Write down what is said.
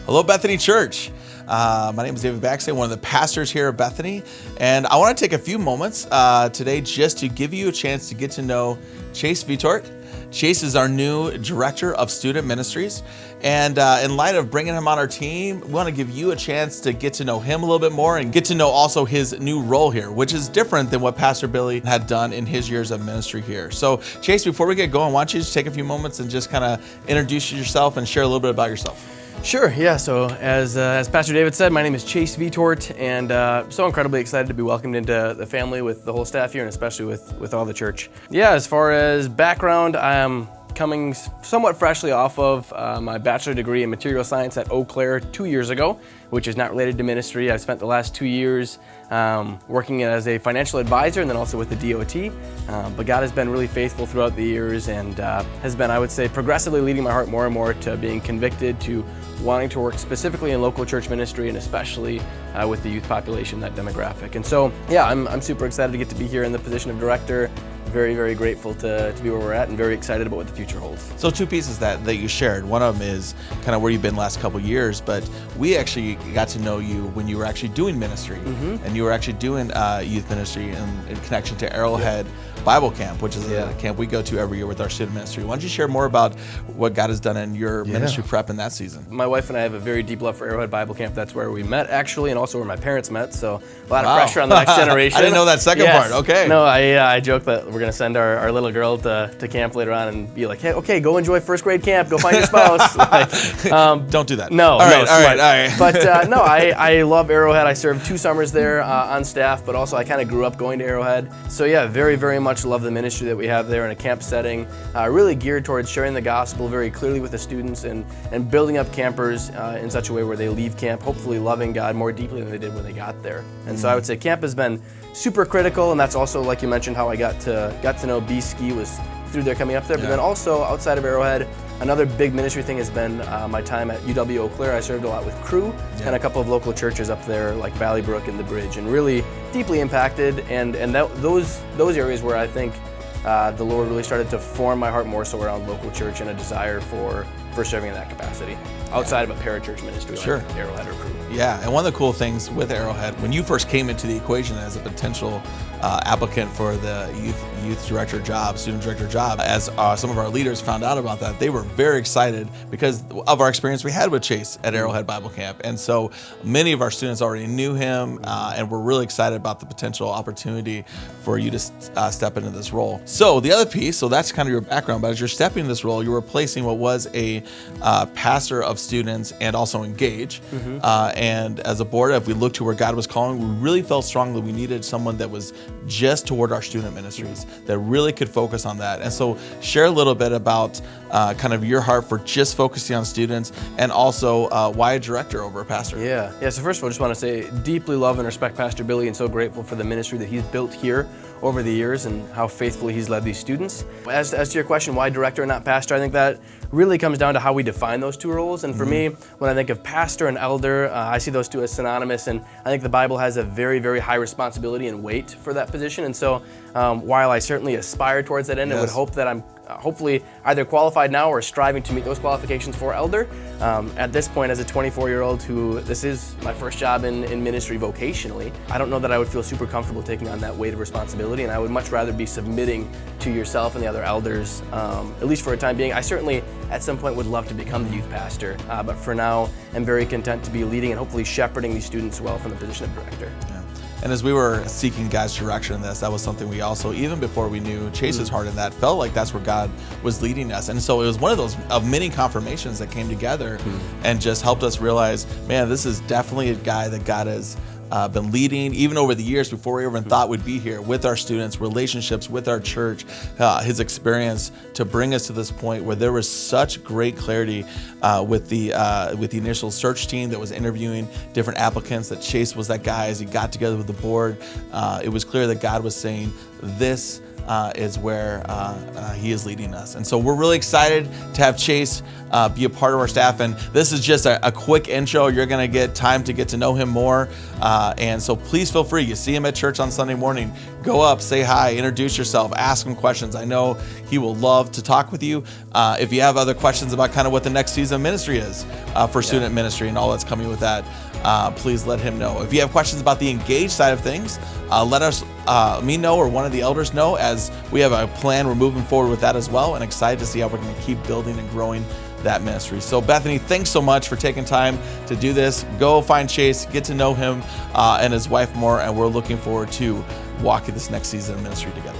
Hello, Bethany Church. My name is David Baxley, one of the pastors here at Bethany, and I want to take a few moments today just to give you a chance to get to know Chase Vitort. Chase is our new Director of Student Ministries, and in light of bringing him on our team, we want to give you a chance to get to know him a little bit more and get to know also his new role here, which is different than what Pastor Billy had done in his years of ministry here. So Chase, before we get going, why don't you just take a few moments and just kind of introduce yourself and share a little bit about yourself? Sure, yeah. So as Pastor David said, my name is Chase Vitort, and so incredibly excited to be welcomed into the family with the whole staff here, and especially with all the church. Yeah, as far as background, I am coming somewhat freshly off of my bachelor degree in material science at Eau Claire 2 years ago, which is not related to ministry. I've spent the last 2 years working as a financial advisor and then also with the DOT. But God has been really faithful throughout the years and has been, I would say, progressively leading my heart more and more to being convicted to wanting to work specifically in local church ministry and especially with the youth population, that demographic. And so, yeah, I'm super excited to get to be here in the position of director. Very, very grateful to be where we're at and very excited about what the future holds. So two pieces that you shared. One of them is kind of where you've been the last couple of years, but we actually got to know you when you were actually doing ministry, and you were actually doing youth ministry in connection to Arrowhead Bible Camp, which is a camp we go to every year with our student ministry. Why don't you share more about what God has done in your ministry prep in that season? My wife and I have a very deep love for Arrowhead Bible Camp. That's where we met actually, and also where my parents met, so a lot of pressure on the next generation. I didn't know that second part. Okay. No, I joke that we're going to send our little girl to camp later on and be like, hey, okay, go enjoy first grade camp, go find your spouse. Don't do that. No, all right. But no, I love Arrowhead. I served 2 summers there on staff, but also I kind of grew up going to Arrowhead. So yeah, very, very much love the ministry that we have there in a camp setting, really geared towards sharing the gospel very clearly with the students and building up campers in such a way where they leave camp hopefully loving God more deeply than they did when they got there. And so I would say camp has been super critical, and that's also, like you mentioned, how I got to know B-Ski was through their coming up there. But then also outside of Arrowhead, another big ministry thing has been my time at UW Eau Claire. I served a lot with Crosse and a couple of local churches up there like Valley Brook and The Bridge, and really deeply impacted. And those areas where I think the Lord really started to form my heart more so around local church and a desire for serving in that capacity outside of a parachurch ministry like Arrowhead or Crosse. Yeah, and one of the cool things with Arrowhead, when you first came into the equation as a potential applicant for the youth director job, student director job, as some of our leaders found out about that, they were very excited because of our experience we had with Chase at Arrowhead Bible Camp. And so many of our students already knew him, and we're really excited about the potential opportunity for you to step into this role. So the other piece, so that's kind of your background, but as you're stepping into this role, you're replacing what was a pastor of students and also Engage. And as a board, if we looked to where God was calling, we really felt strongly we needed someone that was just toward our student ministries that really could focus on that. And so share a little bit about kind of your heart for just focusing on students, and also why a director over a pastor. Yeah. So first of all, I just want to say deeply love and respect Pastor Billy, and so grateful for the ministry that he's built here over the years and how faithfully he's led these students. As to your question, why director and not pastor, I think that really comes down to how we define those two roles. And for me, when I think of pastor and elder, I see those two as synonymous, and I think the Bible has a very, very high responsibility and weight for that position. And so while I certainly aspire towards that end and would hope that I'm hopefully either qualified now or striving to meet those qualifications for elder, at this point as a 24-year-old who this is my first job in ministry vocationally, I don't know that I would feel super comfortable taking on that weight of responsibility, and I would much rather be submitting to yourself and the other elders, at least for a time being. I certainly at some point would love to become the youth pastor, but for now I'm very content to be leading and hopefully shepherding these students well from the position of director. And as we were seeking God's direction in this, that was something we also, even before we knew Chase's heart in that, felt like that's where God was leading us. And so it was one of those of many confirmations that came together and just helped us realize, man, this is definitely a guy that God has been leading even over the years before we even thought we'd be here, with our students, relationships with our church, his experience to bring us to this point where there was such great clarity with the initial search team that was interviewing different applicants, that Chase was that guy. As he got together with the board, it was clear that God was saying this is where he is leading us. And so we're really excited to have Chase be a part of our staff. And this is just a quick intro. You're going to get time to get to know him more. And so please feel free. You see him at church on Sunday morning, go up, say hi, introduce yourself, ask him questions. I know he will love to talk with you. If you have other questions about kind of what the next season of ministry is for student ministry and all that's coming with that, please let him know. If you have questions about the engaged side of things, let me know or one of the elders know, as we have a plan. We're moving forward with that as well, and excited to see how we're going to keep building and growing that ministry. So Bethany, thanks so much for taking time to do this. Go find Chase, get to know him and his wife more, and we're looking forward to walking this next season of ministry together.